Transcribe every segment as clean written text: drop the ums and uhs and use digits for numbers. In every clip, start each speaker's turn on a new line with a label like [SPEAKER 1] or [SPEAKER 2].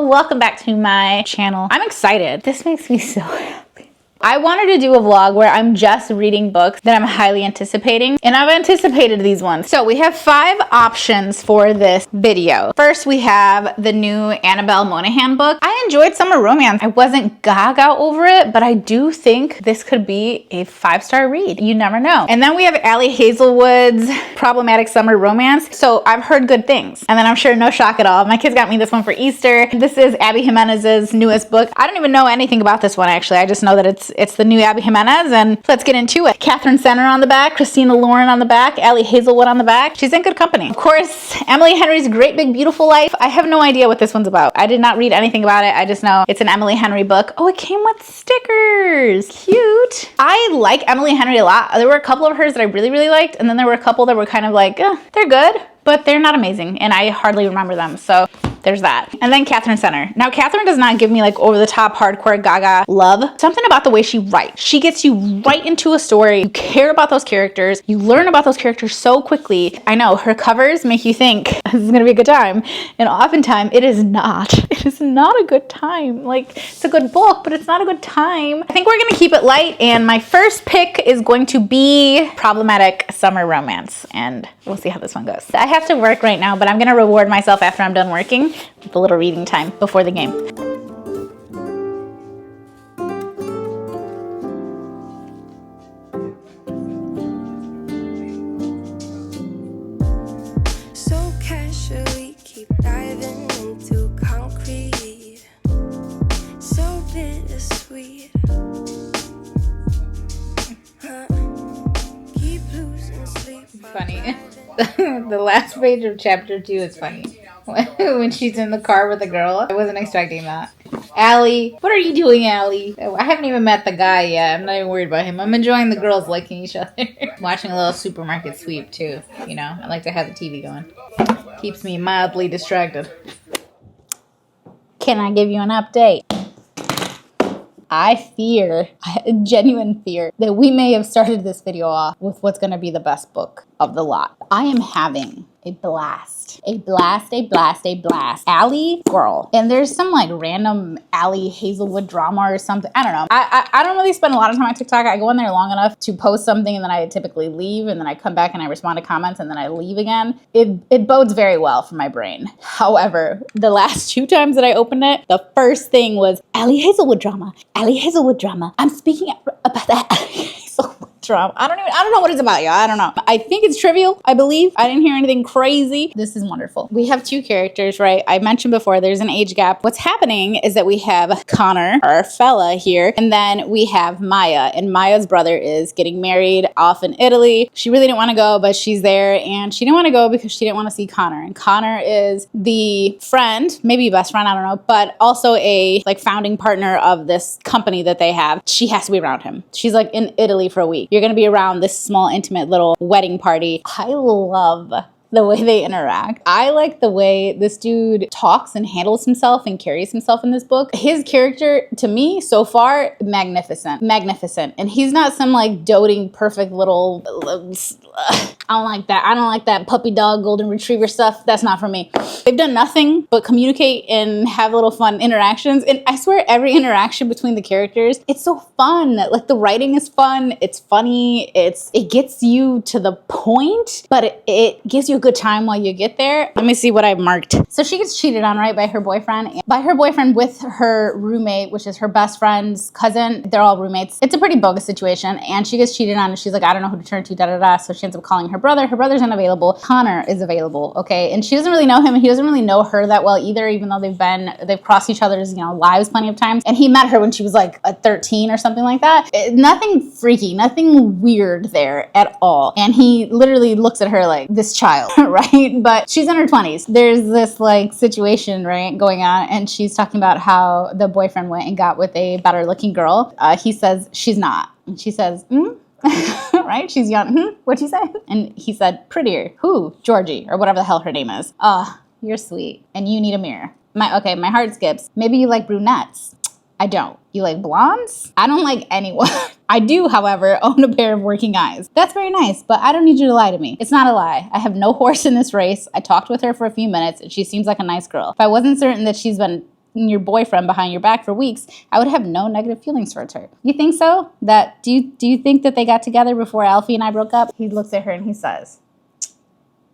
[SPEAKER 1] Hello, welcome back to my channel. I'm excited. This makes me so happy. I wanted to do a vlog where I'm just reading books that I'm highly anticipating, and I've anticipated these ones. So we have 5 options for this video. First, we have the new Annabelle Monahan book. I enjoyed Summer Romance. I wasn't gaga over it, but I do think this could be a 5-star read. You never know. And then we have Ali Hazelwood's Problematic Summer Romance. So I've heard good things. And then I'm sure no shock at all, my kids got me this one for Easter. This is Abby Jimenez's newest book. I don't even know anything about this one, actually. I just know that it's the new Abby Jimenez, and let's get into it. Catherine Center on the back, Christina Lauren on the back, Ali Hazelwood on the back. She's in good company. Of course, Emily Henry's Great Big Beautiful Life. I have no idea what this one's about. I did not read anything about it. I just know it's an Emily Henry book. Oh, it came with stickers. Cute. I like Emily Henry a lot. There were a couple of hers that I really, really liked, and then there were a couple that were kind of like, they're good, but they're not amazing, and I hardly remember them. So there's that. And then Catherine Center. Now, Catherine does not give me like over the top hardcore gaga love. Something about the way she writes. She gets you right into a story. You care about those characters. You learn about those characters so quickly. I know her covers make you think this is gonna be a good time. And oftentimes it is not. It is not a good time. Like, it's a good book, but it's not a good time. I think we're gonna keep it light. And my first pick is going to be Problematic Summer Romance. And we'll see how this one goes. I have to work right now, but I'm gonna reward myself after I'm done working with a little reading time before the game.
[SPEAKER 2] So casually keep diving into concrete. So bittersweet. Keep losing sleep.
[SPEAKER 1] Funny. The last page of chapter 2 is funny. When she's in the car with the girl. I wasn't expecting that. Allie. What are you doing, Allie? I haven't even met the guy yet. I'm not even worried about him. I'm enjoying the girls liking each other. Watching a little supermarket sweep, too. You know, I like to have the TV going. Keeps me mildly distracted. Can I give you an update? I fear, genuine fear, that we may have started this video off with what's going to be the best book of the lot. I am having a blast. A blast, a blast, a blast. Allie, girl. And there's some like random Allie Hazelwood drama or something. I don't know. I don't really spend a lot of time on TikTok. I go in there long enough to post something and then I typically leave, and then I come back and I respond to comments and then I leave again. It bodes very well for my brain. However, the last 2 times that I opened it, the first thing was Allie Hazelwood drama. Allie Hazelwood drama. I'm speaking about that Allie Hazelwood drama. I don't know what it's about, y'all. I don't know. I think it's trivial, I believe. I didn't hear anything crazy. This is wonderful. We have 2 characters, right? I mentioned before there's an age gap. What's happening is that we have Connor, our fella here, and then we have Maya, and Maya's brother is getting married off in Italy. She really didn't want to go, but she's there, and she didn't want to go because she didn't want to see Connor. And Connor is the friend, maybe best friend, I don't know, but also a like founding partner of this company that they have. She has to be around him. She's like in Italy for a week. You're going to be around this small, intimate little wedding party. I love the way they interact. I like the way this dude talks and handles himself and carries himself in this book. His character, to me, so far, magnificent. Magnificent. And he's not some like doting, perfect little... I don't like that. I don't like that puppy dog, golden retriever stuff. That's not for me. They've done nothing but communicate and have little fun interactions. And I swear every interaction between the characters, it's so fun. Like the writing is fun. It's funny. It gets you to the point, but it gives you a good time while you get there. Let me see what I marked. So she gets cheated on, right, by her boyfriend. By her boyfriend with her roommate, which is her best friend's cousin. They're all roommates. It's a pretty bogus situation. And she gets cheated on and she's like, I don't know who to turn to, da-da-da. So she ends up calling her brother. Her brother's unavailable. Connor is available, okay? And she doesn't really know him, and he doesn't really know her that well either, even though they've crossed each other's, lives plenty of times. And he met her when she was like 13 or something like that. Nothing freaky, nothing weird there at all. And he literally looks at her like, this child, right? But she's in her 20s. There's this like situation, right, going on, and she's talking about how the boyfriend went and got with a better looking girl. He says she's not. And she says, right? She's young. What'd you say? And he said, prettier. Who? Georgie, or whatever the hell her name is. You're sweet. And you need a mirror. My heart skips. Maybe you like brunettes. I don't. You like blondes? I don't like anyone. I do, however, own a pair of working eyes. That's very nice, but I don't need you to lie to me. It's not a lie. I have no horse in this race. I talked with her for a few minutes, and she seems like a nice girl. If I wasn't certain that she's been your boyfriend behind your back for weeks, I would have no negative feelings towards her. You think so? Do you think that they got together before Alfie and I broke up? He looks at her and he says,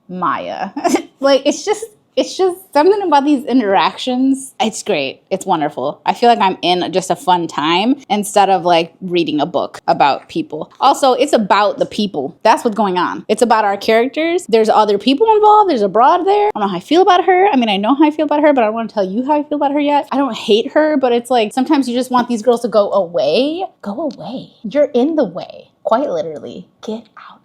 [SPEAKER 1] Maya. Like, it's just something about these interactions. It's great. It's wonderful. I feel like I'm in just a fun time instead of like reading a book about people. Also, it's about the people. That's what's going on. It's about our characters. There's other people involved. There's a broad there. I don't know how I feel about her. I mean, I know how I feel about her, but I don't want to tell you how I feel about her yet. I don't hate her, but it's like sometimes you just want these girls to go away. Go away. You're in the way. Quite literally. Get out.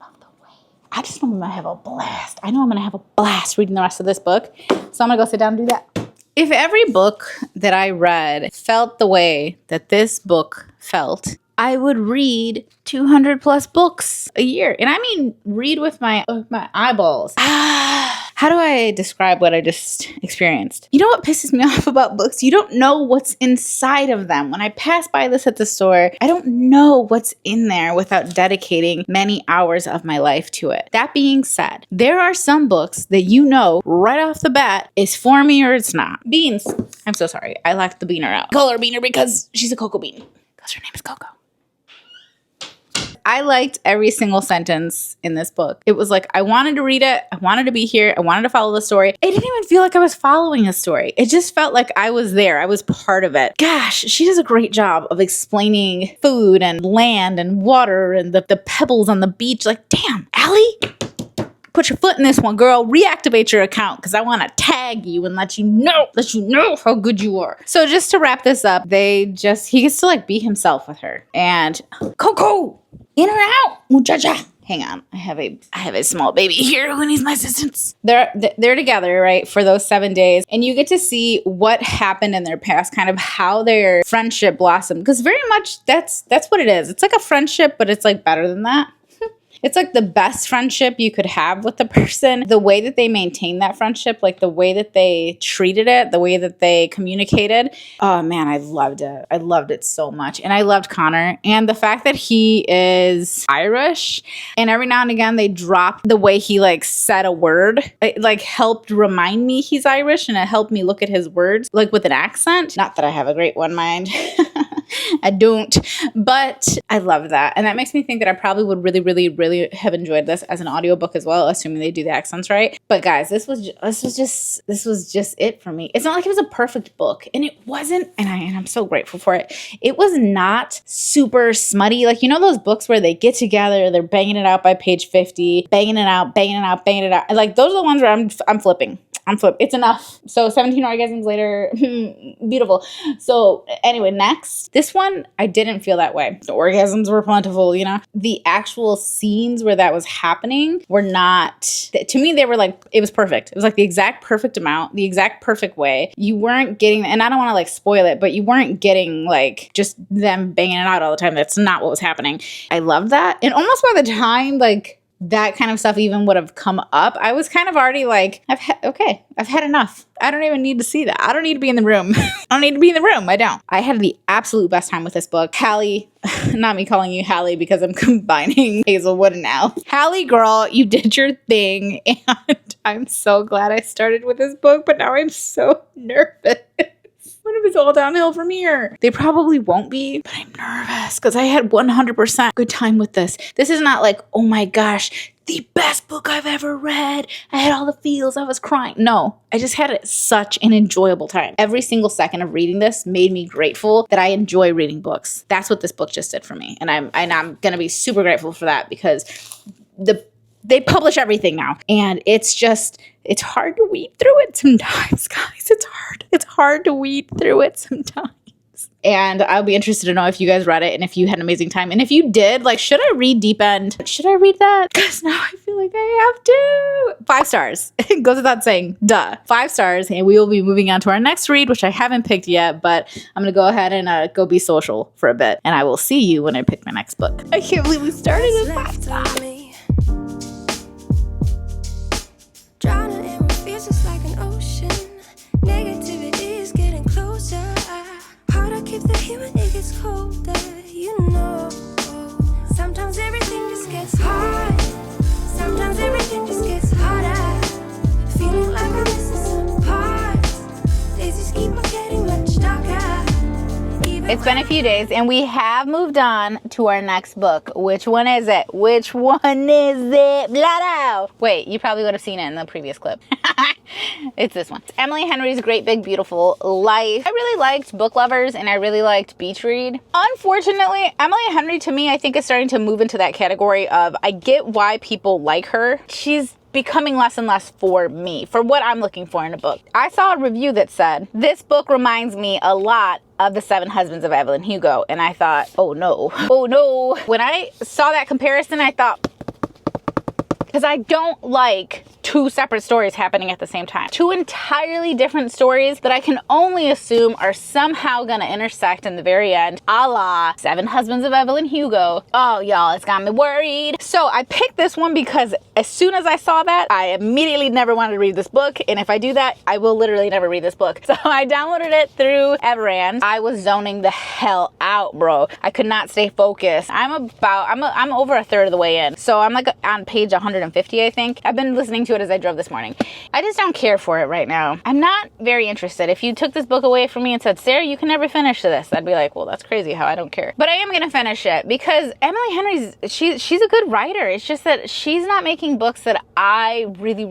[SPEAKER 1] I just know I'm going to have a blast. I know I'm going to have a blast reading the rest of this book. So I'm going to go sit down and do that. If every book that I read felt the way that this book felt, I would read 200 plus books a year. And I mean, read with my eyeballs. How do I describe what I just experienced? You know what pisses me off about books? You don't know what's inside of them. When I pass by this at the store, I don't know what's in there without dedicating many hours of my life to it. That being said, there are some books that you know right off the bat is for me or it's not. Beans. I'm so sorry. I left the beaner out. Call her beaner because she's a cocoa bean. Because her name is Coco. I liked every single sentence in this book. It was like, I wanted to read it. I wanted to be here. I wanted to follow the story. It didn't even feel like I was following a story. It just felt like I was there. I was part of it. Gosh, she does a great job of explaining food and land and water and the pebbles on the beach. Like, damn, Allie, put your foot in this one, girl. Reactivate your account because I want to tag you and let you know how good you are. So just to wrap this up, he gets to like be himself with her. And Coco, in or out, muchacha. Hang on, I have a small baby here who needs my assistance. They're together, right, for those 7 days, and you get to see what happened in their past, kind of how their friendship blossomed. Because very much that's what it is. It's like a friendship, but it's like better than that. It's like the best friendship you could have with the person. The way that they maintained that friendship, like the way that they treated it, the way that they communicated. Oh man, I loved it. I loved it so much. And I loved Connor. And the fact that he is Irish, and every now and again they drop the way he like said a word. It like helped remind me he's Irish, and it helped me look at his words like with an accent. Not that I have a great one, mind. I don't, but I love that. And that makes me think that I probably would really, really, really have enjoyed this as an audiobook as well, assuming they do the accents right. But guys, this was just it for me. It's not like it was a perfect book, and it wasn't, and I'm so grateful for it. It was not super smutty. Like, you know those books where they get together, they're banging it out by page 50, banging it out. And like, those are the ones where I'm flipping. It's enough. So 17 orgasms later, beautiful. So anyway, next, this one, I didn't feel that way. The orgasms were plentiful, you know. The actual scenes where that was happening were not, to me, they were like, it was perfect. It was like the exact perfect amount, the exact perfect way. You weren't getting, and I don't want to like spoil it, but you weren't getting like just them banging it out all the time. That's not what was happening. I love that. And almost by the time like that kind of stuff even would have come up, I was kind of already like, I've had enough. I don't even need to see that. I don't need to be in the room. I don't. I had the absolute best time with this book. Hallie, not me calling you Hallie because I'm combining Hazelwood and Al. Hallie, girl, you did your thing. And I'm so glad I started with this book, but now I'm so nervous. What if it's all downhill from here? They probably won't be, but I'm nervous because I had 100% good time with this. This is not like, oh my gosh, the best book I've ever read. I had all the feels. I was crying. No, I just had such an enjoyable time. Every single second of reading this made me grateful that I enjoy reading books. That's what this book just did for me. And I'm going to be super grateful for that because they publish everything now. And it's hard to weed through it sometimes, guys. It's hard to weed through it sometimes. And I'll be interested to know if you guys read it and if you had an amazing time. And if you did, like, should I read Deep End? Should I read that? Because now I feel like I have to. 5 stars. It goes without saying. Duh. 5 stars. And we will be moving on to our next read, which I haven't picked yet. But I'm going to go ahead and go be social for a bit. And I will see you when I pick my next book. I can't believe we started at 5 stars.
[SPEAKER 2] Drowning in what feels just like an ocean. Negativity is getting closer. Hard to keep the heat when it gets colder, you know. Sometimes everything just gets hard. Sometimes everything just gets harder. Feeling like I'm missing some parts. Days just keep on getting much
[SPEAKER 1] It's been a few days and we have moved on to our next book. Which one is it? Which one is it? Blah. Wait, you probably would have seen it in the previous clip. It's this one. It's Emily Henry's Great Big Beautiful Life. I really liked Book Lovers and I really liked Beach Read. Unfortunately, Emily Henry to me I think is starting to move into that category of I get why people like her. She's becoming less and less for me, for what I'm looking for in a book. I saw a review that said, this book reminds me a lot of The Seven Husbands of Evelyn Hugo. And I thought, oh no, oh no. When I saw that comparison, I thought, because I don't like two separate stories happening at the same time. Two entirely different stories that I can only assume are somehow gonna intersect in the very end, a la Seven Husbands of Evelyn Hugo. Oh, y'all, it's got me worried. So I picked this one because as soon as I saw that, I immediately never wanted to read this book. And if I do that, I will literally never read this book. So I downloaded it through Everand. I was zoning the hell out, bro. I could not stay focused. I'm over a third of the way in. So I'm like on page 150, I think. I've been listening to it as I drove this morning. I just don't care for it right now. I'm not very interested. If you took this book away from me and said, Sarah, you can never finish this, I'd be like, well, that's crazy how I don't care. But I am gonna finish it because Emily Henry's, she's a good writer. It's just that she's not making books that I really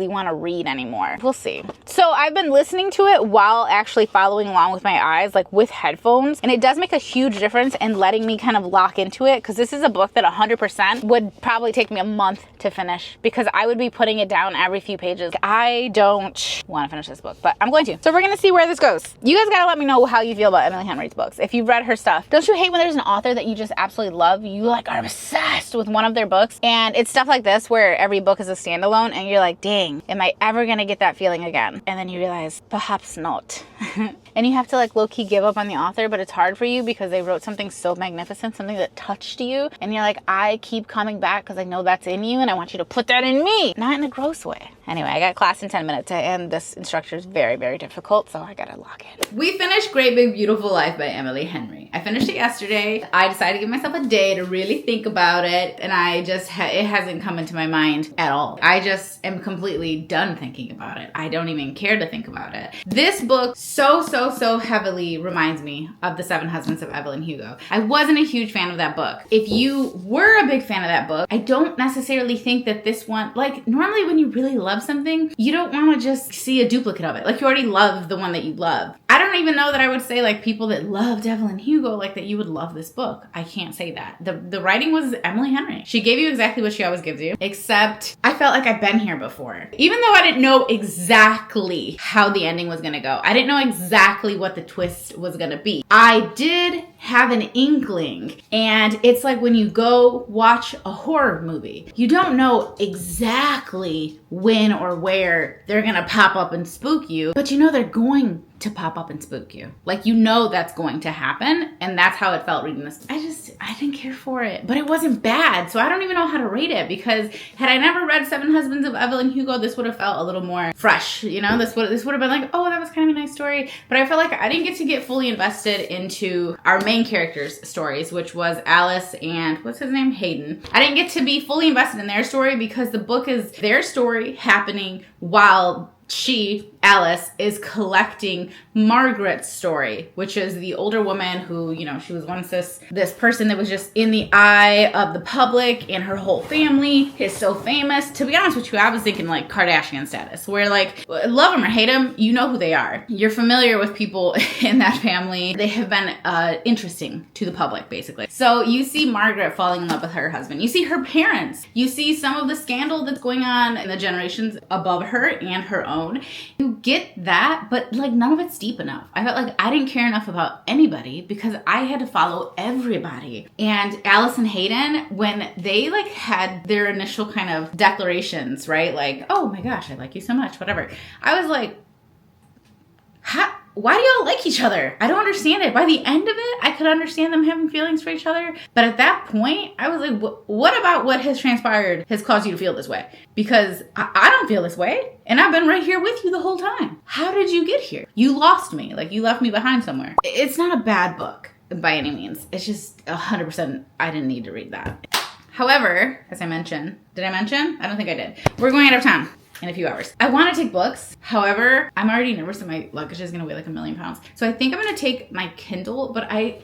[SPEAKER 1] want to read anymore. We'll see. So I've been listening to it while actually following along with my eyes, like with headphones, and it does make a huge difference in letting me kind of lock into it, because this is a book that 100% would probably take me a month to finish because I would be putting it down every few pages. I don't want to finish this book, but I'm going to. So we're gonna see where this goes. You guys gotta let me know how you feel about Emily Henry's books. If you've read her stuff, don't you hate when there's an author that you just absolutely love? You like are obsessed with one of their books, and it's stuff like this where every book is a standalone and you're like, dang, am I ever gonna get that feeling again? And then you realize perhaps not. And you have to like low-key give up on the author, but it's hard for you because they wrote something so magnificent, something that touched you, and you're like, I keep coming back because I know that's in you and I want you to put that in me, not in a gross way. Anyway, I got class in 10 minutes and this instructor is very difficult, so I gotta lock in. We finished Great Big Beautiful Life by Emily Henry. I finished it yesterday. I decided to give myself a day to really think about it, and I just, it hasn't come into my mind at all. I just am completely done thinking about it. I don't even care to think about it. This book so heavily reminds me of The Seven Husbands of Evelyn Hugo. I wasn't a huge fan of that book. If you were a big fan of that book, I don't necessarily think that this one, like normally when you really love something, you don't want to just see a duplicate of it. Like you already love the one that you love. I don't even know that I would say like people that loved Evelyn Hugo, like that you would love this book. I can't say that. The writing was Emily Henry. She gave you exactly what she always gives you, except I felt like I've been here before. Even though I didn't know exactly how the ending was gonna go. I didn't know exactly what the twist was gonna be. I did have an inkling, and it's like when you go watch a horror movie, you don't know exactly when or where they're gonna pop up and spook you, but you know they're going to pop up and spook you. Like, you know that's going to happen, and that's how it felt reading this. I didn't care for it, but it wasn't bad, so I don't even know how to rate it, because had I never read Seven Husbands of Evelyn Hugo, this would have felt a little more fresh, you know? This would have been like, oh, that was kind of a nice story, but I felt like I didn't get to get fully invested into our main characters' stories, which was Alice and, what's his name? Hayden. I didn't get to be fully invested in their story because the book is their story happening while she, Alice, is collecting Margaret's story, which is the older woman who, you know, she was once this person that was just in the eye of the public, and her whole family is so famous. To be honest with you, I was thinking like Kardashian status, where like, love them or hate them, you know who they are. You're familiar with people in that family. They have been interesting to the public, basically. So you see Margaret falling in love with her husband. You see her parents. You see some of the scandal that's going on in the generations above her and her own. You get that, but like none of it's deep enough. I felt like I didn't care enough about anybody because I had to follow everybody. And Alice and Hayden, when they like had their initial kind of declarations, right? Like, oh my gosh, I like you so much, whatever. I was like, why do y'all like each other? I don't understand it. By the end of it, I could understand them having feelings for each other. But at that point, I was like, what about what has transpired has caused you to feel this way? Because I don't feel this way. And I've been right here with you the whole time. How did you get here? You lost me. Like, you left me behind somewhere. It's not a bad book by any means. It's just 100% I didn't need to read that. However, as I mentioned, did I mention? I don't think I did. We're going out of town. in a few hours. I want to take books. However, I'm already nervous that my luggage is going to weigh like 1,000,000 pounds. So I think I'm going to take my Kindle, but I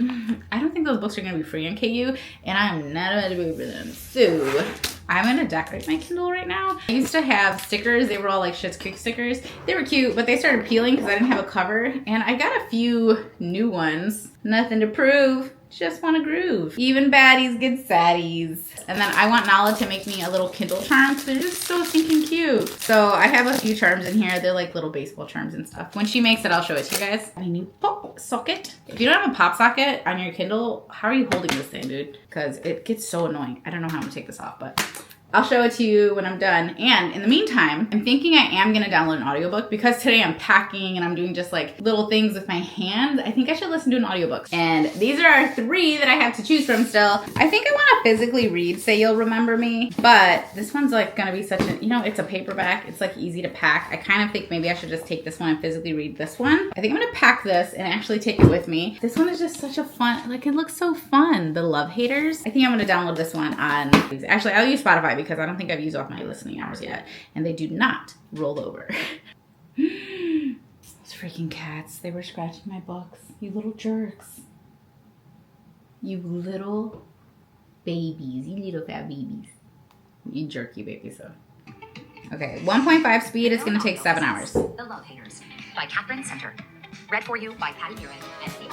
[SPEAKER 1] don't think those books are going to be free on KU, and I'm not about to pay for them. So I'm going to decorate my Kindle right now. I used to have stickers. They were all like Schitt's Creek stickers. They were cute, but they started peeling because I didn't have a cover. And I got a few new ones. Nothing to prove. Just want to groove. Even baddies get saddies. And then I want Nala to make me a little Kindle charm because they're just so stinking cute. So I have a few charms in here. They're like little baseball charms and stuff. When she makes it, I'll show it to you guys. My new pop socket. If you don't have a pop socket on your Kindle, how are you holding this thing, dude? Because it gets so annoying. I don't know how I'm gonna take this off, but I'll show it to you when I'm done. And in the meantime, I'm thinking I am gonna download an audiobook because today I'm packing and I'm doing just like little things with my hands. I think I should listen to an audiobook. And these are our 3 that I have to choose from still. I think I wanna physically read Say You'll Remember Me, but this one's like gonna be such a, you know, it's a paperback. It's like easy to pack. I kind of think maybe I should just take this one and physically read this one. I think I'm gonna pack this and actually take it with me. This one is just such a fun, like it looks so fun. The Love Haters. I think I'm gonna download this one on, actually I'll use Spotify because I don't think I've used off my listening hours yet. And they do not roll over. Those freaking cats. They were scratching my books. You little jerks. You little babies. You little fat babies. You jerky babies, so. Okay, 1.5 speed is going to take 7 hours.
[SPEAKER 3] The Love Haters by Catherine Center. Read for you by Patty Murin and Theo.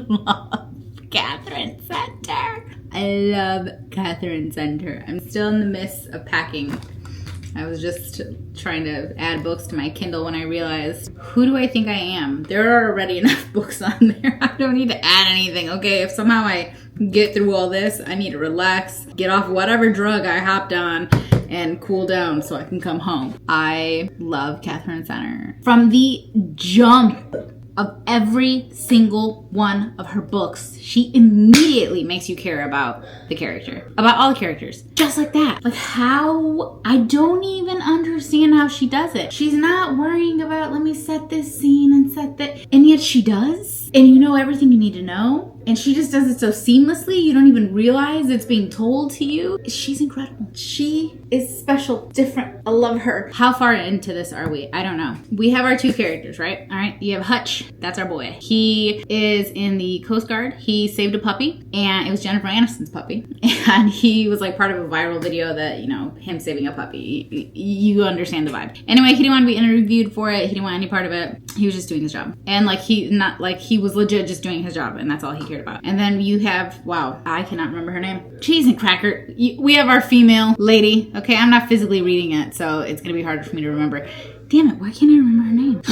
[SPEAKER 1] love Catherine Center. I love Catherine Center. I'm still in the midst of packing. I was just trying to add books to my Kindle when I realized, who do I think I am? There are already enough books on there. I don't need to add anything. Okay, if somehow I get through all this, I need to relax, get off whatever drug I hopped on, and cool down so I can come home. I love Catherine Center. From the jump of every single one of her books, she immediately makes you care about the character, about all the characters, just like that. Like how, I don't even understand how she does it. She's not worrying about, let me set this scene and set that, and yet she does. And you know everything you need to know. And she just does it so seamlessly, you don't even realize it's being told to you. She's incredible. She is special, different. I love her. How far into this are we? I don't know. We have our two characters, right? All right, you have Hutch. That's our boy. He is in the Coast Guard. He saved a puppy, and it was Jennifer Aniston's puppy. And he was like part of a viral video that, you know, him saving a puppy. You understand the vibe. Anyway, he didn't want to be interviewed for it. He didn't want any part of it. He was just doing his job. And like he was legit just doing his job, and that's all he cared about. And then you have, wow, I cannot remember her name. Cheese and Cracker. We have our female lady. Okay, I'm not physically reading it, so it's gonna be harder for me to remember. Damn it, why can't I remember her name?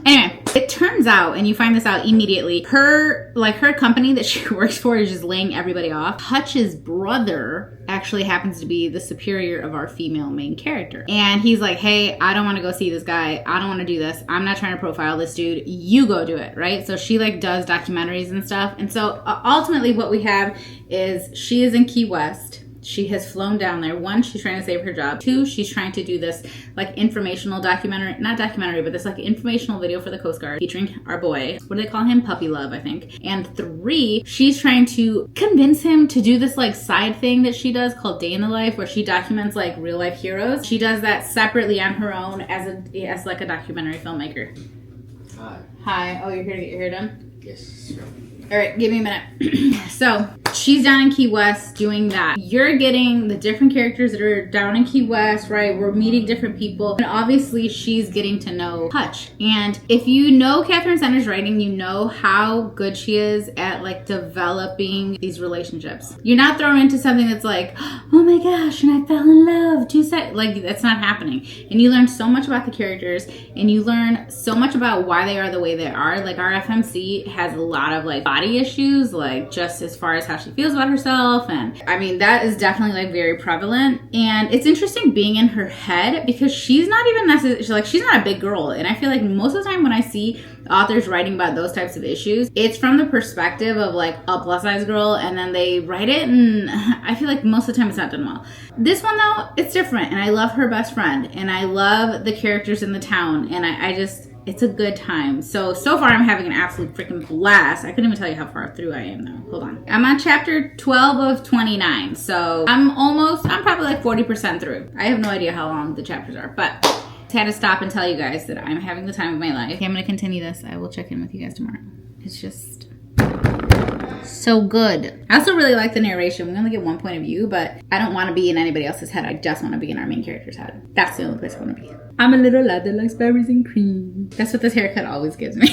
[SPEAKER 1] Anyway, it turns out, and you find this out immediately, her company that she works for is just laying everybody off. Hutch's brother actually happens to be the superior of our female main character. And he's like, hey, I don't want to go see this guy. I don't want to do this. I'm not trying to profile this dude. You go do it, right? So she like does documentaries and stuff. And so ultimately what we have is she is in Key West. She has flown down there. One, she's trying to save her job. Two, she's trying to do this like informational documentary, not documentary, but this like informational video for the Coast Guard featuring our boy. What do they call him? Puppy Love, I think. And three, she's trying to convince him to do this like side thing that she does called Day in the Life, where she documents like real life heroes. She does that separately on her own as like a documentary filmmaker.
[SPEAKER 4] Hi.
[SPEAKER 1] Hi. Oh, you're here to get your hair done?
[SPEAKER 4] Yes, sure.
[SPEAKER 1] All right, give me a minute. So she's down in Key West doing that. You're getting the different characters that are down in Key West, right? We're meeting different people. And obviously she's getting to know Hutch. And if you know Catherine Center's writing, you know how good she is at like developing these relationships. You're not thrown into something that's like, oh my gosh, and I fell in love. Like that's not happening. And you learn so much about the characters and you learn so much about why they are the way they are. Like our FMC has a lot of like body issues, like just as far as how she feels about herself. And I mean, that is definitely like very prevalent. And it's interesting being in her head because she's not even necessarily, like, she's not a big girl. And I feel like most of the time when I see authors writing about those types of issues, it's from the perspective of like a plus size girl, and then they write it, and I feel like most of the time it's not done well. This one though, it's different, and I love her best friend, and I love the characters in the town, and I just, it's a good time. So far I'm having an absolute freaking blast. I couldn't even tell you how far through I am though. Hold on. I'm on chapter 12 of 29. So I'm probably like 40% through. I have no idea how long the chapters are, but I had to stop and tell you guys that I'm having the time of my life. Okay, I'm going to continue this. I will check in with you guys tomorrow. It's just so good. I also really like the narration. We only get one point of view, but I don't want to be in anybody else's head. I just want to be in our main character's head. That's the only place I want to be. I'm a little lad that likes berries and cream. That's what this haircut always gives me.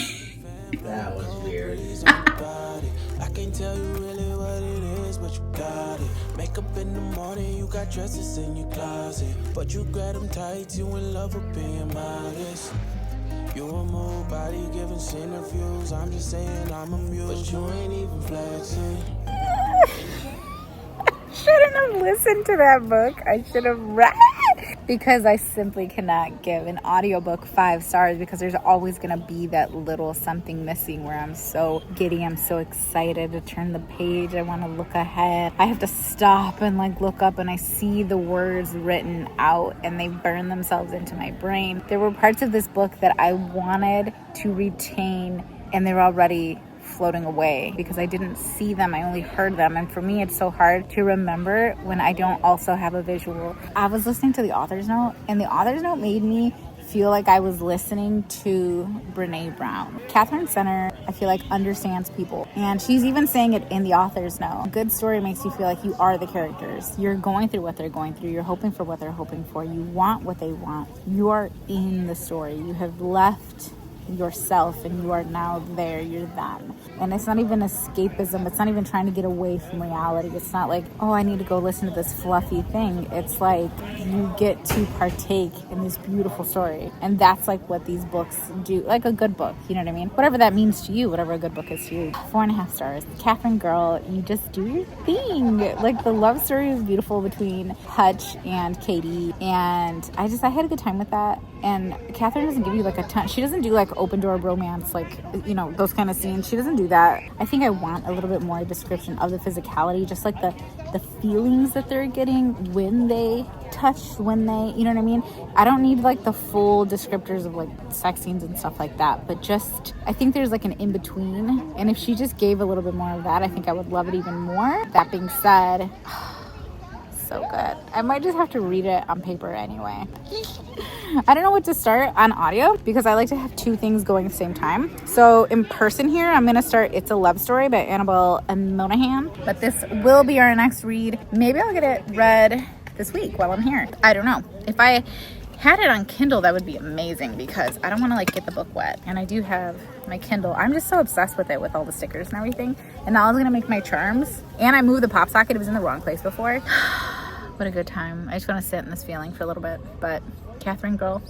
[SPEAKER 4] That was weird.
[SPEAKER 5] I can't tell you really what it is, but you got it. Makeup in the morning, you got dresses in your closet, but you grab them tight, you in love with being modest. You a move body giving centrifuges. I'm just saying I'm amused, but you ain't even flexing.
[SPEAKER 1] Shouldn't have listened to that book. I should have read because I simply cannot give an audiobook 5 stars because there's always going to be that little something missing where I'm so giddy, I'm so excited to turn the page, I want to look ahead, I have to stop and like look up, and I see the words written out and they burn themselves into my brain. There were parts of this book that I wanted to retain and they were already floating away because I didn't see them, I only heard them. And for me, it's so hard to remember when I don't also have a visual. I was listening to the author's note, and the author's note made me feel like I was listening to Brene Brown. Catherine Center, I feel like, understands people, and she's even saying it in the author's note. A good story makes you feel like you are the characters. You're going through what they're going through. You're hoping for what they're hoping for. You want what they want. You are in the story. You have left yourself and you are now there, you're them. And it's not even escapism, it's not even trying to get away from reality. It's not like, oh, I need to go listen to this fluffy thing. It's like you get to partake in this beautiful story, and that's like what these books do, like a good book, you know what I mean? Whatever that means to you, whatever a good book is to you. 4.5 stars. Catherine girl, you just do your thing. Like the love story is beautiful between Hutch and Katie, and I had a good time with that. And Catherine doesn't give you like a ton, she doesn't do like open door romance, like, you know, those kind of scenes. She doesn't do that. I think I want a little bit more description of the physicality, just like the feelings that they're getting when they touch, when they, you know what I mean? I don't need like the full descriptors of like sex scenes and stuff like that, but just, I think there's like an in-between, and if she just gave a little bit more of that, I think I would love it even more. That being said, so good. I might just have to read it on paper anyway. I don't know what to start on audio because I like to have 2 things going at the same time. So in person here, I'm going to start It's a Love Story by Annabelle Monahan. But this will be our next read. Maybe I'll get it read this week while I'm here. I don't know. If I had it on Kindle, that would be amazing because I don't want to like get the book wet. And I do have my Kindle. I'm just so obsessed with it with all the stickers and everything. And now I was going to make my charms. And I moved the pop socket. It was in the wrong place before. What a good time. I just want to sit in this feeling for a little bit. But Catherine girl,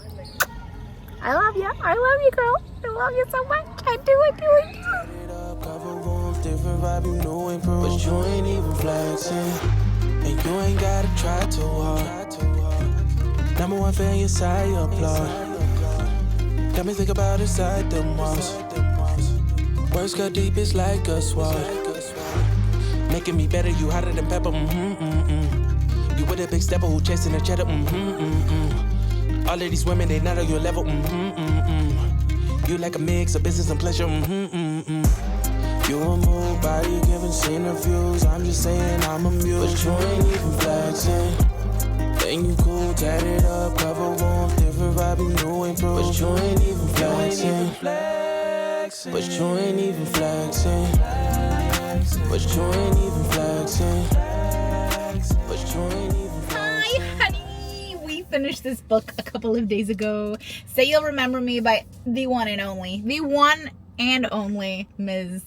[SPEAKER 1] I love you. I love you, girl. I love you so much. I do.
[SPEAKER 5] Different vibe, you know, improve, but you ain't even flexing, and you ain't gotta try too hard. Number 1 fan, your side, your applaud. Got me think about inside the walls. Words got deep, it's like a sword. Making me better, you hotter than pepper. with a big stepper who chasing the cheddar. All of these women, they not on your level. You like a mix of business and pleasure. You a move body giving scene reviews. I'm just saying I'm amused, but you ain't even flexing. Think you cool, tatted up, cover warm, different vibe, you new improved. But you ain't even flexing. But you ain't even flexing. But you ain't even flexing. But you ain't even flexing.
[SPEAKER 1] Hi, honey. We finished this book a couple of days ago. Say You'll Remember Me by the one and only Ms.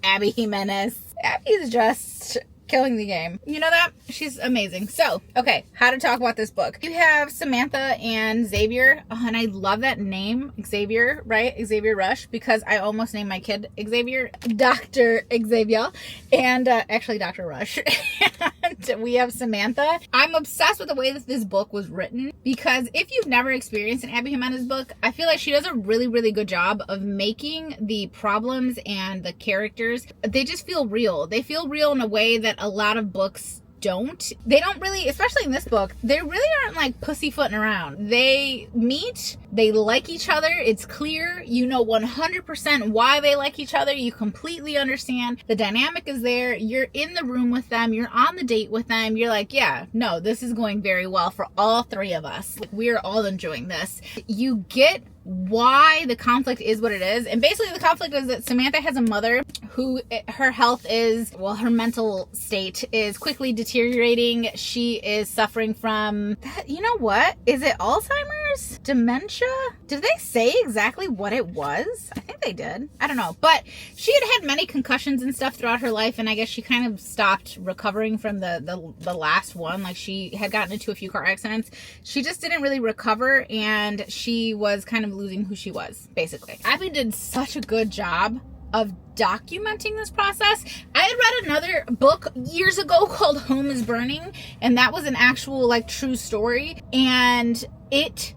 [SPEAKER 1] Abby Jimenez. Abby is just killing the game. You know that? She's amazing. So, okay, how to talk about this book. You have Samantha and Xavier. Oh, and I love that name, Xavier, right? Xavier Rush, because I almost named my kid Xavier, Dr. Xavier, and actually Dr. Rush. And we have Samantha. I'm obsessed with the way that this book was written, because if you've never experienced an Abby Jimenez book, I feel like she does a really, really good job of making the problems and the characters, they just feel real. They feel real in a way that a lot of books don't. They don't really, especially in this book, they really aren't like pussyfooting around. They meet, they like each other, it's clear, you know 100% why they like each other, you completely understand, the dynamic is there, you're in the room with them, you're on the date with them, you're like, yeah, no, this is going very well for all three of us. Like, we're all enjoying this. You get why the conflict is what it is, and basically the conflict is that Samantha has a mother who, her health is, well, her mental state is quickly deteriorating. She is suffering from, you know what, is it Alzheimer's? Dementia? Did they say exactly what it was? I think they did. I don't know, but she had many concussions and stuff throughout her life, and I guess she kind of stopped recovering from the last one. Like, she had gotten into a few car accidents. She just didn't really recover, and she was kind of losing who she was, basically. Abby did such a good job of documenting this process. I had read another book years ago called Home is Burning, and that was an actual, like, true story, and it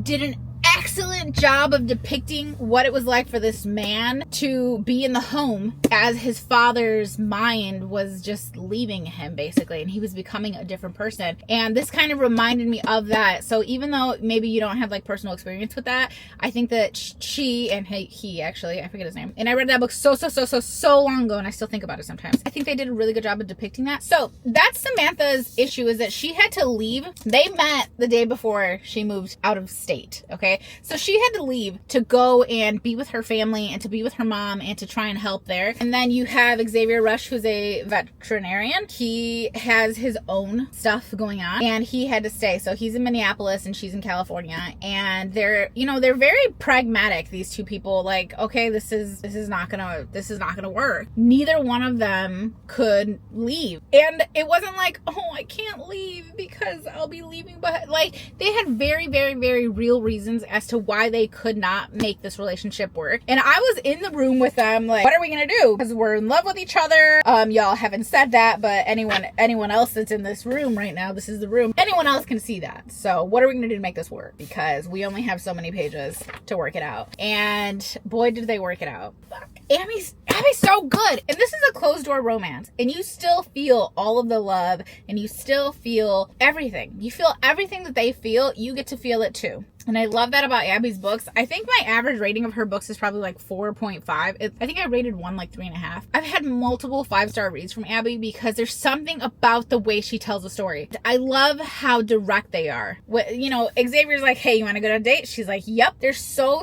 [SPEAKER 1] did an excellent job of depicting what it was like for this man to be in the home as his father's mind was just leaving him, basically, and he was becoming a different person. And this kind of reminded me of that. So even though maybe you don't have like personal experience with that, I think that she and he actually, I forget his name, and I read that book so long ago, and I still think about it sometimes. I think they did a really good job of depicting that. So that's Samantha's issue, is that she had to leave. They met the day before she moved out of state, okay? So she had to leave to go and be with her family and to be with her mom and to try and help there. And then you have Xavier Rush, who's a veterinarian. He has his own stuff going on, and he had to stay. So he's in Minneapolis and she's in California, and they're very pragmatic, these two people. Like, okay, this is not gonna work. Neither one of them could leave. And it wasn't like, oh, I can't leave because I'll be leaving, but like, they had very, very, very real reasons as to why they could not make this relationship work. And I was in the room with them like, what are we gonna do? Because we're in love with each other. Y'all haven't said that, but anyone else that's in this room right now, this is the room, anyone else can see that. So what are we gonna do to make this work? Because we only have so many pages to work it out. And boy, did they work it out. Abby's so good. And this is a closed door romance, and you still feel all of the love, and you still feel everything. You feel everything that they feel. You get to feel it too. And I love that about Abby's books. I think my average rating of her books is probably like 4.5. I think I rated one like 3.5. I've had multiple 5-star reads from Abby because there's something about the way she tells a story. I love how direct they are. You know, Xavier's like, hey, you want to go on a date? She's like, yep. They're so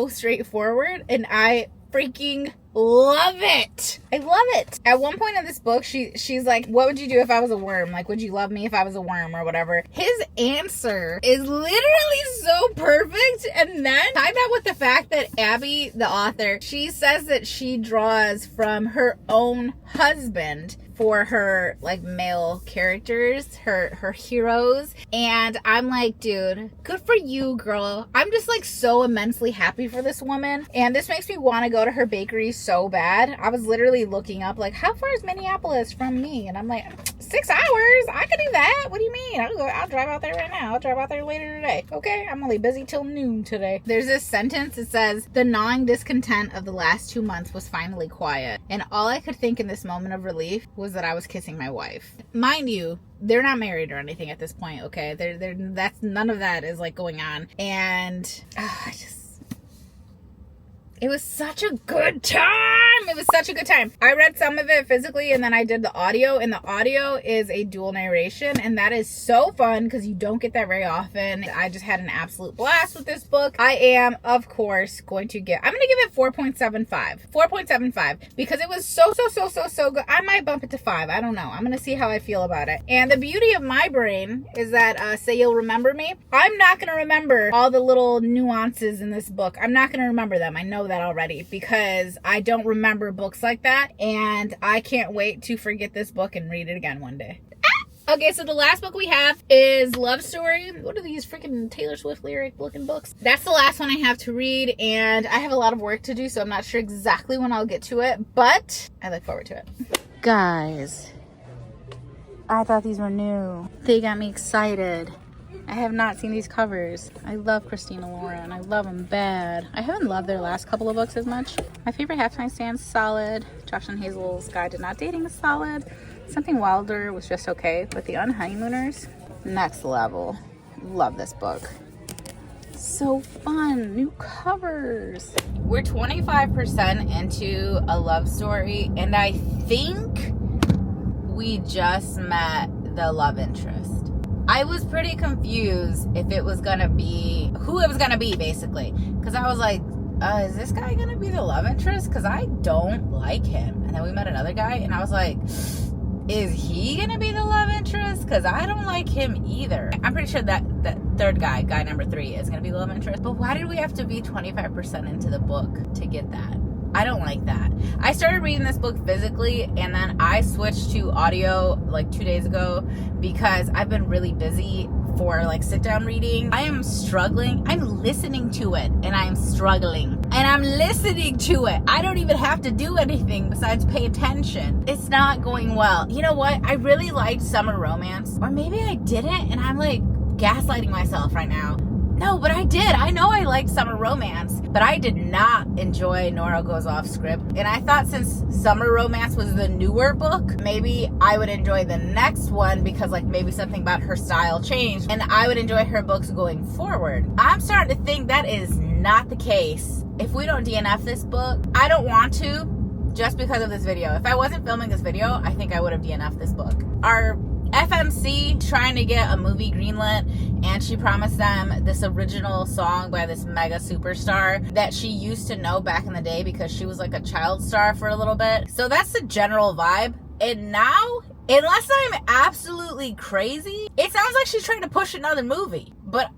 [SPEAKER 1] straightforward, and I freaking love it. I love it. At one point in this book, she's like, what would you do if I was a worm? Like, would you love me if I was a worm or whatever? His answer is literally so perfect. And then tie that with the fact that Abby, the author, she says that she draws from her own husband for her like male characters, her heroes. And I'm like, dude, good for you, girl. I'm just like so immensely happy for this woman. And this makes me want to go to her bakery so bad. I was literally looking up like, how far is Minneapolis from me? And I'm like, 6 hours? I could do that. What do you mean? I'll drive out there right now. I'll drive out there later today. Okay, I'm only busy till noon today. There's this sentence that says, the gnawing discontent of the last 2 months was finally quiet. And all I could think in this moment of relief was that I was kissing my wife. Mind you, they're not married or anything at this point, okay? That's none of that is like going on. And it was such a good time. It was such a good time. I read some of it physically and then I did the audio, and the audio is a dual narration, and that is so fun because you don't get that very often. I just had an absolute blast with this book. I am, of course, I'm going to give it 4.75. 4.75 because it was so good. I might bump it to 5. I don't know. I'm going to see how I feel about it. And the beauty of my brain is that, say you'll remember me, I'm not going to remember all the little nuances in this book. I'm not going to remember them. I know that already because I don't remember books like that, and I can't wait to forget this book and read it again one day. Okay, so the last book we have is Love Story. What are these freaking Taylor Swift lyric looking books? That's the last one I have to read, and I have a lot of work to do, so I'm not sure exactly when I'll get to it, but I look forward to it. Guys, I thought these were new. They got me excited. I have not seen these covers. I love Christina Lauren. I love them bad. I haven't loved their last couple of books as much. My favorite halftime stand's solid. Josh and Hazel's Guide to Not Dating is solid. Something Wilder was just okay. But The Unhoneymooners, next level. Love this book. So fun. New covers. We're 25% into a love story, and I think we just met the love interest. I was pretty confused if it was gonna be who it was gonna be, basically, because I was like, is this guy gonna be the love interest? Because I don't like him. And then we met another guy and I was like, is he gonna be the love interest? Because I don't like him either. I'm pretty sure that third guy number 3, is gonna be the love interest. But why did we have to be 25% into the book to get that? I don't like that. I started reading this book physically, and then I switched to audio like 2 days ago because I've been really busy for like sit down reading. I am struggling. I'm listening to it and I'm struggling, and I'm listening to it. I don't even have to do anything besides pay attention. It's not going well. You know what? I really liked Summer Romance, or maybe I didn't, and I'm like gaslighting myself right now. No, but I did. I know I liked Summer Romance, but I did not enjoy Nora Goes Off Script. And I thought since Summer Romance was the newer book, maybe I would enjoy the next one because like maybe something about her style changed and I would enjoy her books going forward. I'm starting to think that is not the case. If we don't DNF this book, I don't want to just because of this video. If I wasn't filming this video, I think I would have DNF'd this book. Our FMC trying to get a movie greenlit, and she promised them this original song by this mega superstar that she used to know back in the day because she was like a child star for a little bit. So that's the general vibe. And now, unless I'm absolutely crazy, it sounds like she's trying to push another movie. But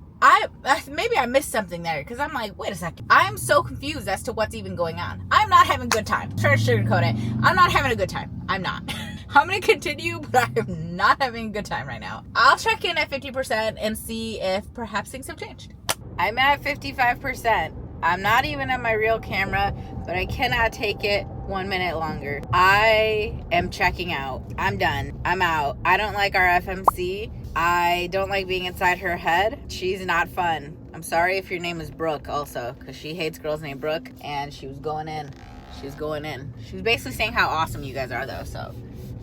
[SPEAKER 1] maybe I missed something there because I'm like, wait a second. I'm so confused as to what's even going on. I'm not having a good time. Try to sugarcoat it. I'm not having a good time. I'm not. I'm going to continue, but I am not having a good time right now. I'll check in at 50% and see if perhaps things have changed. I'm at 55%. I'm not even at my real camera, but I cannot take it 1 minute longer. I am checking out. I'm done. I'm out. I don't like our FMC. I don't like being inside her head. She's not fun. I'm sorry if your name is Brooke also, because she hates girls named Brooke, and she was going in. She was going in. She was basically saying how awesome you guys are, though, so,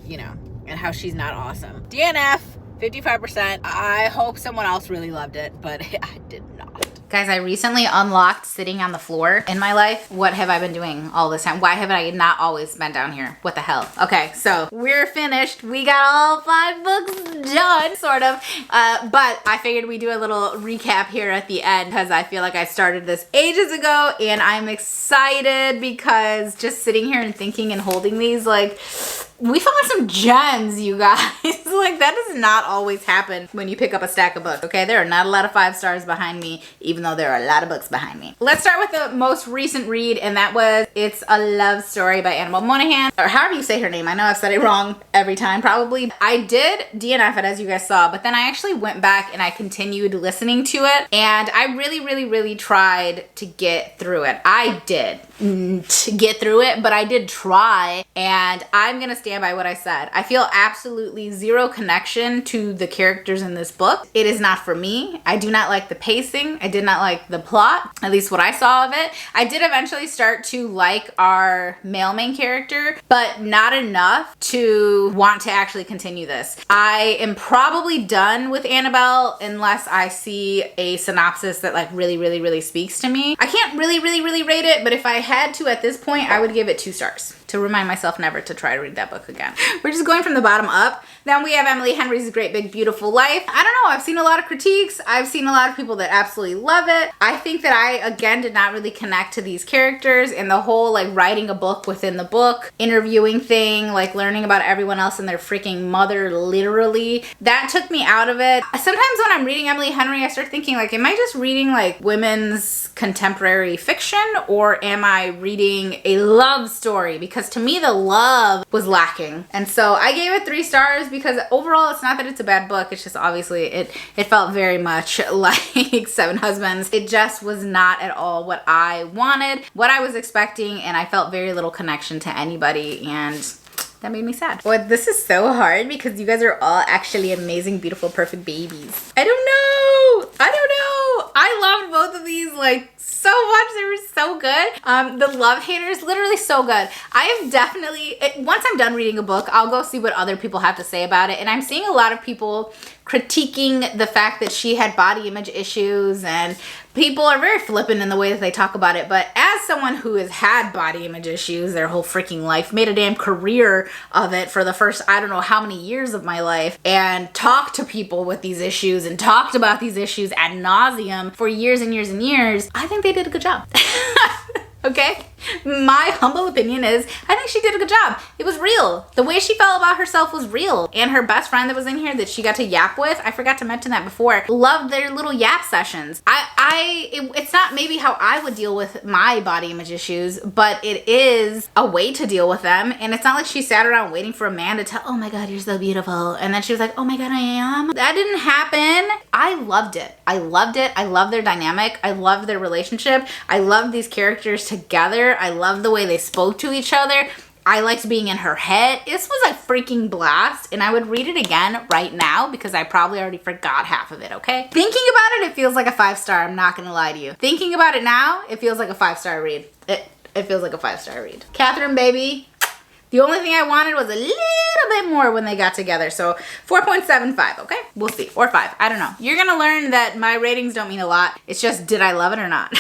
[SPEAKER 1] you know, and how she's not awesome. DNF, 55%. I hope someone else really loved it, but I did not. Guys, I recently unlocked sitting on the floor in my life. What have I been doing all this time? Why have I not always been down here? What the hell? Okay, so we're finished. We got all 5 books done, sort of. But I figured we'd do a little recap here at the end because I feel like I started this ages ago and I'm excited because just sitting here and thinking and holding these, like, We found some gems, you guys. Like, that does not always happen when you pick up a stack of books, okay? There are not a lot of 5 stars behind me, even though there are a lot of books behind me. Let's start with the most recent read, and that was It's a Love Story by Annabelle Monahan, or however you say her name. I know I've said it wrong every time, probably. I did DNF it, as you guys saw, but then I actually went back and I continued listening to it, and I really tried to get through it. I did to get through it, but I did try, and I'm gonna stand by what I said. I feel absolutely zero connection to the characters in this book. It is not for me. I do not like the pacing. I did not like the plot, at least what I saw of it. I did eventually start to like our male main character, but not enough to want to actually continue this. I am probably done with Annabelle unless I see a synopsis that like really speaks to me. I can't really rate it, but if I had to at this point, I would give it 2 stars to remind myself never to try to read that book again. We're just going from the bottom up. Then we have Emily Henry's Great Big Beautiful Life. I don't know, I've seen a lot of critiques. I've seen a lot of people that absolutely love it. I think that I, again, did not really connect to these characters and the whole like writing a book within the book, interviewing thing, like learning about everyone else and their freaking mother, literally. That took me out of it. Sometimes when I'm reading Emily Henry, I start thinking like, am I just reading like women's contemporary fiction, or am I reading a love story? Because to me, the love was lacking. And so I gave it 3 stars because overall, it's not that it's a bad book. It's just obviously it felt very much like Seven Husbands. It just was not at all what I wanted, what I was expecting, and I felt very little connection to anybody, and that made me sad. Well, this is so hard because you guys are all actually amazing, beautiful, perfect babies. I don't know. I loved both of these like so much. They were so good. The Love Haters, literally so good. I have definitely, once I'm done reading a book, I'll go see what other people have to say about it. And I'm seeing a lot of people critiquing the fact that she had body image issues, and people are very flippant in the way that they talk about it. But as someone who has had body image issues their whole freaking life, made a damn career of it for the first I don't know how many years of my life, and talked to people with these issues and talked about these issues ad nauseum for years and years and years, I think they did a good job. Okay? My humble opinion is I think she did a good job. It was real. The way she felt about herself was real. And her best friend that was in here that she got to yap with, I forgot to mention that before, loved their little yap sessions. It's not maybe how I would deal with my body image issues, but it is a way to deal with them. And it's not like she sat around waiting for a man to tell, oh my God, you're so beautiful. And then she was like, oh my God, I am. That didn't happen. I loved it. I loved it. I love their dynamic. I love their relationship. I love these characters together. I love the way they spoke to each other. I liked being in her head. This was a freaking blast, and I would read it again right now because I probably already forgot half of it, okay? Thinking about it, it feels like a 5-star. I'm not gonna lie to you. Thinking about it now, it feels like a 5-star read. It feels like a 5-star read. Catherine, baby. The only thing I wanted was a little bit more when they got together. So 4.75, okay? We'll see. Or 5. I don't know. You're gonna learn that my ratings don't mean a lot. It's just, did I love it or not?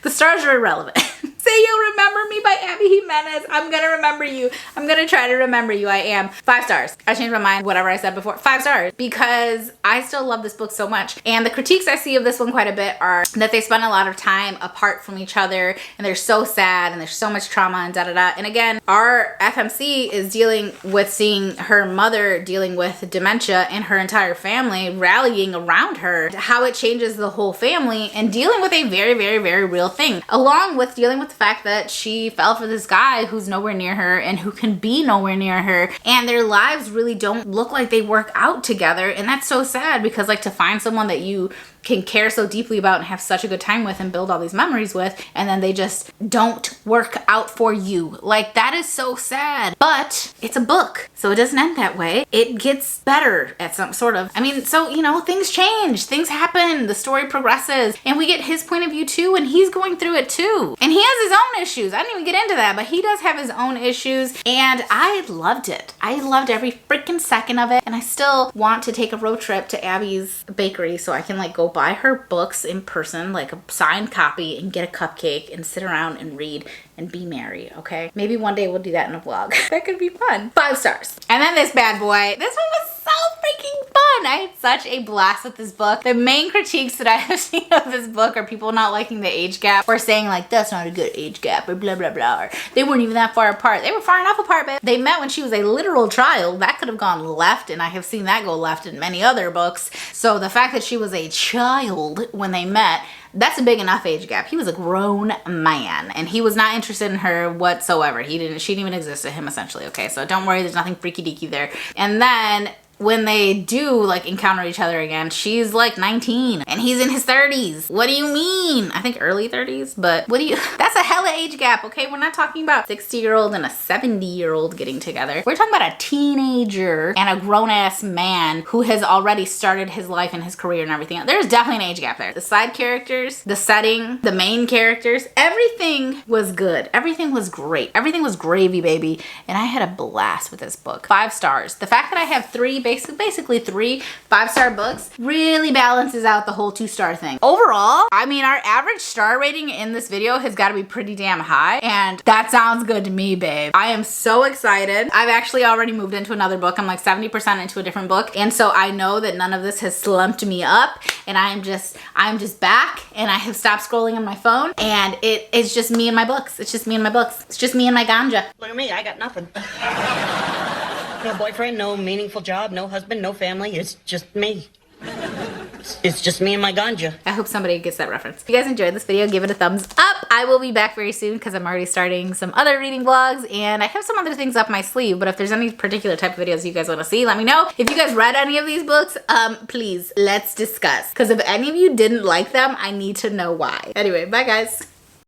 [SPEAKER 1] The stars are irrelevant. Say You'll Remember Me by Abby Jimenez. I'm gonna remember you. I'm gonna try to remember you. I am. 5 stars. I changed my mind, whatever I said before. 5 stars, because I still love this book so much. And the critiques I see of this one quite a bit are that they spend a lot of time apart from each other, and they're so sad, and there's so much trauma, and da-da-da. And again, our FMC is dealing with seeing her mother dealing with dementia and her entire family rallying around her, how it changes the whole family, and dealing with a very real thing, along with dealing with the fact that she fell for this guy who's nowhere near her and who can be nowhere near her, and their lives really don't look like they work out together. And that's so sad, because like, to find someone that you can care so deeply about and have such a good time with and build all these memories with, and then they just don't work out for you. Like, that is so sad. But it's a book, so it doesn't end that way. It gets better at some sort of, I mean, so, you know, things change, things happen, the story progresses, and we get his point of view too, and he's going through it too. And he has his own issues. I didn't even get into that, but he does have his own issues, and I loved it. I loved every freaking second of it, and I still want to take a road trip to Abby's bakery so I can like go buy her books in person, like a signed copy, and get a cupcake and sit around and read and be merry, okay? Maybe one day we'll do that in a vlog. That could be fun. 5 stars. And then this bad boy. This one was so freaking fun. I had such a blast with this book. The main critiques that I have seen of this book are people not liking the age gap or saying like, that's not a good age gap or blah, blah, blah. Or they weren't even that far apart. They were far enough apart, but they met when she was a literal child. That could have gone left, and I have seen that go left in many other books. So the fact that she was a child when they met, that's a big enough age gap. He was a grown man and he was not interested in her whatsoever. She didn't even exist to him essentially. Okay, so don't worry, there's nothing freaky deaky there. And then when they do like encounter each other again, she's like 19 and he's in his 30s. What do you mean? I think early 30s, but what do you, that's a hella age gap, okay? We're not talking about a 60-year-old and a 70-year-old getting together. We're talking about a teenager and a grown-ass man who has already started his life and his career and everything. There's definitely an age gap there. The side characters, the setting, the main characters, everything was good. Everything was great. Everything was gravy, baby. And I had a blast with this book. 5 stars. The fact that I have basically 3 5-star books really balances out the whole 2-star thing. Overall, I mean, our average star rating in this video has got to be pretty damn high, and that sounds good to me, babe. I am so excited. I've actually already moved into another book. I'm like 70% into a different book, and so I know that none of this has slumped me up, and I'm just back, and I have stopped scrolling on my phone, and it's just me and my books. It's just me and my books. It's just me and my ganja.
[SPEAKER 6] Look at me, I got nothing. No boyfriend, no meaningful job, no husband, no family. It's just me. It's just me and my ganja.
[SPEAKER 1] I hope somebody gets that reference. If you guys enjoyed this video, give it a thumbs up. I will be back very soon because I'm already starting some other reading vlogs and I have some other things up my sleeve, but if there's any particular type of videos you guys want to see, let me know. If you guys read any of these books, please, let's discuss. Because if any of you didn't like them, I need to know why. Anyway, bye guys.